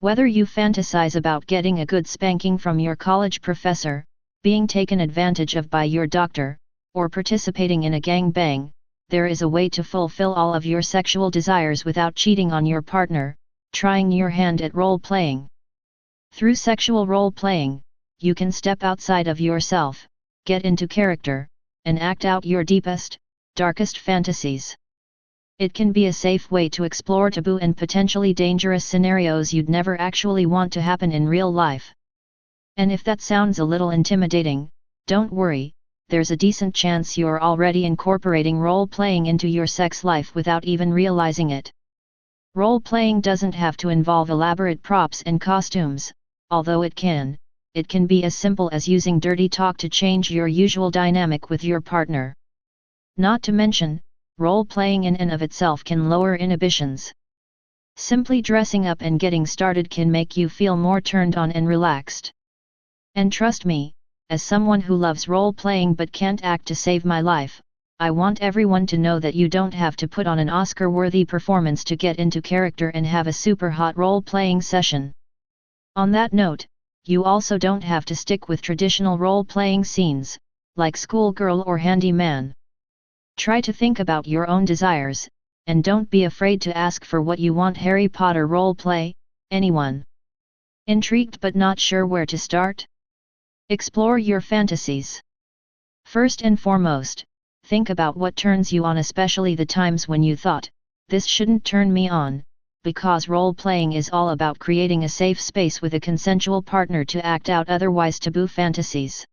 Whether you fantasize about getting a good spanking from your college professor, being taken advantage of by your doctor, or participating in a gangbang, there is a way to fulfill all of your sexual desires without cheating on your partner, trying your hand at role-playing. Through sexual role-playing, you can step outside of yourself, get into character, and act out your deepest, darkest fantasies. It can be a safe way to explore taboo and potentially dangerous scenarios you'd never actually want to happen in real life. And if that sounds a little intimidating, don't worry, there's a decent chance you're already incorporating role-playing into your sex life without even realizing it. Role-playing doesn't have to involve elaborate props and costumes, although it can be as simple as using dirty talk to change your usual dynamic with your partner. Not to mention, role-playing in and of itself can lower inhibitions. Simply dressing up and getting started can make you feel more turned on and relaxed. And trust me, as someone who loves role-playing but can't act to save my life, I want everyone to know that you don't have to put on an Oscar-worthy performance to get into character and have a super hot role-playing session. On that note, you also don't have to stick with traditional role-playing scenes, like schoolgirl or handyman. Try to think about your own desires, and don't be afraid to ask for what you want. Harry Potter role-play, anyone? Intrigued but not sure where to start? Explore your fantasies. First and foremost, think about what turns you on, especially the times when you thought, this shouldn't turn me on, because role-playing is all about creating a safe space with a consensual partner to act out otherwise taboo fantasies.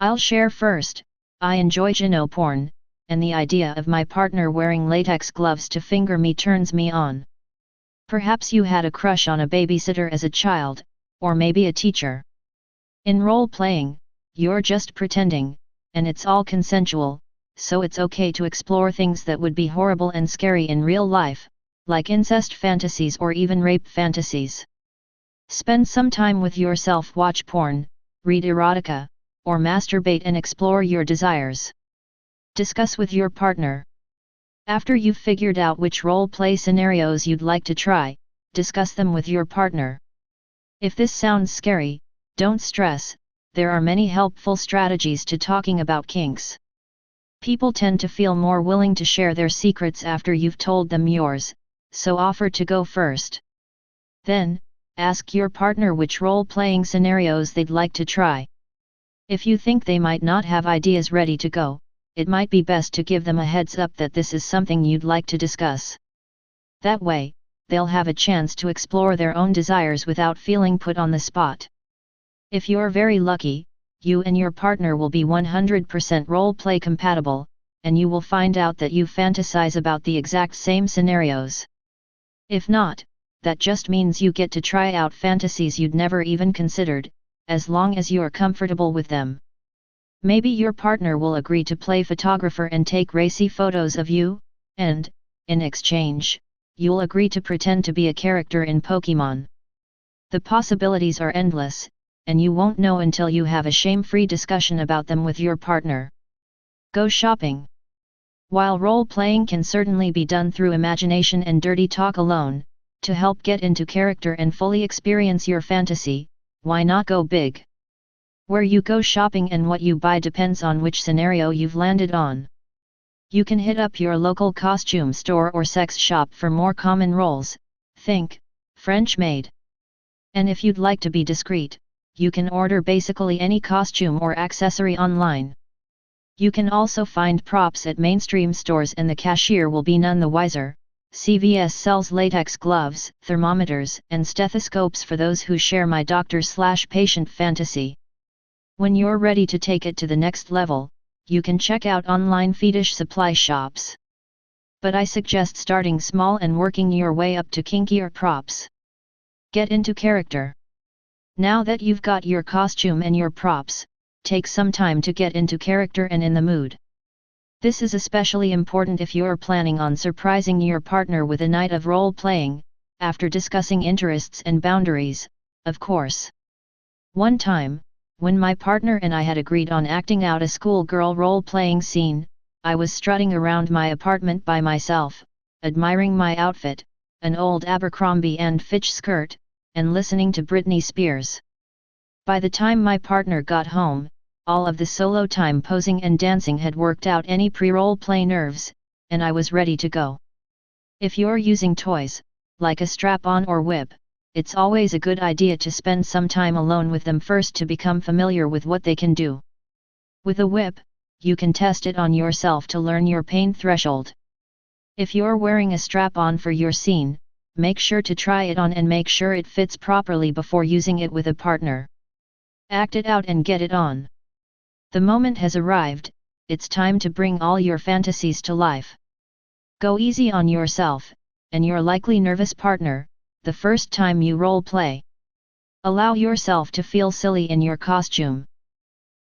I'll share first, I enjoy gino porn, and the idea of my partner wearing latex gloves to finger me turns me on. Perhaps you had a crush on a babysitter as a child, or maybe a teacher. In role-playing, you're just pretending, and it's all consensual, so it's okay to explore things that would be horrible and scary in real life, like incest fantasies or even rape fantasies. Spend some time with yourself, watch porn, read erotica, or masturbate and explore your desires. Discuss with your partner. After you've figured out which role-play scenarios you'd like to try, discuss them with your partner. If this sounds scary, don't stress, there are many helpful strategies to talking about kinks. People tend to feel more willing to share their secrets after you've told them yours, so offer to go first. Then, ask your partner which role-playing scenarios they'd like to try. If you think they might not have ideas ready to go, it might be best to give them a heads up that this is something you'd like to discuss. That way, they'll have a chance to explore their own desires without feeling put on the spot. If you're very lucky, you and your partner will be 100% role-play compatible, and you will find out that you fantasize about the exact same scenarios. If not, that just means you get to try out fantasies you'd never even considered, as long as you're comfortable with them. Maybe your partner will agree to play photographer and take racy photos of you, and, in exchange, you'll agree to pretend to be a character in Pokémon. The possibilities are endless, and you won't know until you have a shame-free discussion about them with your partner. Go shopping. While role-playing can certainly be done through imagination and dirty talk alone, to help get into character and fully experience your fantasy, why not go big? Where you go shopping and what you buy depends on which scenario you've landed on. You can hit up your local costume store or sex shop for more common roles, think French maid. And if you'd like to be discreet, you can order basically any costume or accessory online. You can also find props at mainstream stores and the cashier will be none the wiser. CVS sells latex gloves, thermometers, and stethoscopes for those who share my doctor/patient fantasy. When you're ready to take it to the next level, you can check out online fetish supply shops. But I suggest starting small and working your way up to kinkier props. Get into character. Now that you've got your costume and your props, take some time to get into character and in the mood. This is especially important if you're planning on surprising your partner with a night of role-playing, after discussing interests and boundaries, of course. One time, when my partner and I had agreed on acting out a schoolgirl role-playing scene, I was strutting around my apartment by myself, admiring my outfit, an old Abercrombie & Fitch skirt, and listening to Britney Spears. By the time my partner got home, all of the solo time posing and dancing had worked out any pre-role play nerves, and I was ready to go. If you're using toys, like a strap-on or whip, it's always a good idea to spend some time alone with them first to become familiar with what they can do. With a whip, you can test it on yourself to learn your pain threshold. If you're wearing a strap-on for your scene, make sure to try it on and make sure it fits properly before using it with a partner. Act it out and get it on. The moment has arrived, it's time to bring all your fantasies to life. Go easy on yourself, and your likely nervous partner, the first time you role play. Allow yourself to feel silly in your costume.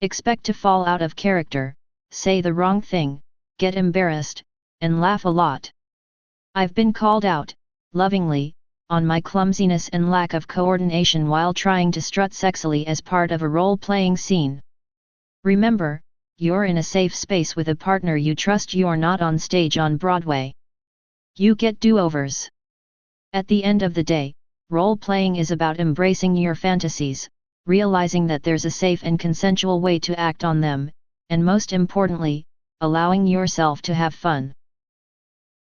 Expect to fall out of character, say the wrong thing, get embarrassed, and laugh a lot. I've been called out, lovingly, on my clumsiness and lack of coordination while trying to strut sexily as part of a role-playing scene. Remember, you're in a safe space with a partner you trust. You're not on stage on Broadway. You get do-overs. At the end of the day, role-playing is about embracing your fantasies, realizing that there's a safe and consensual way to act on them, and most importantly, allowing yourself to have fun.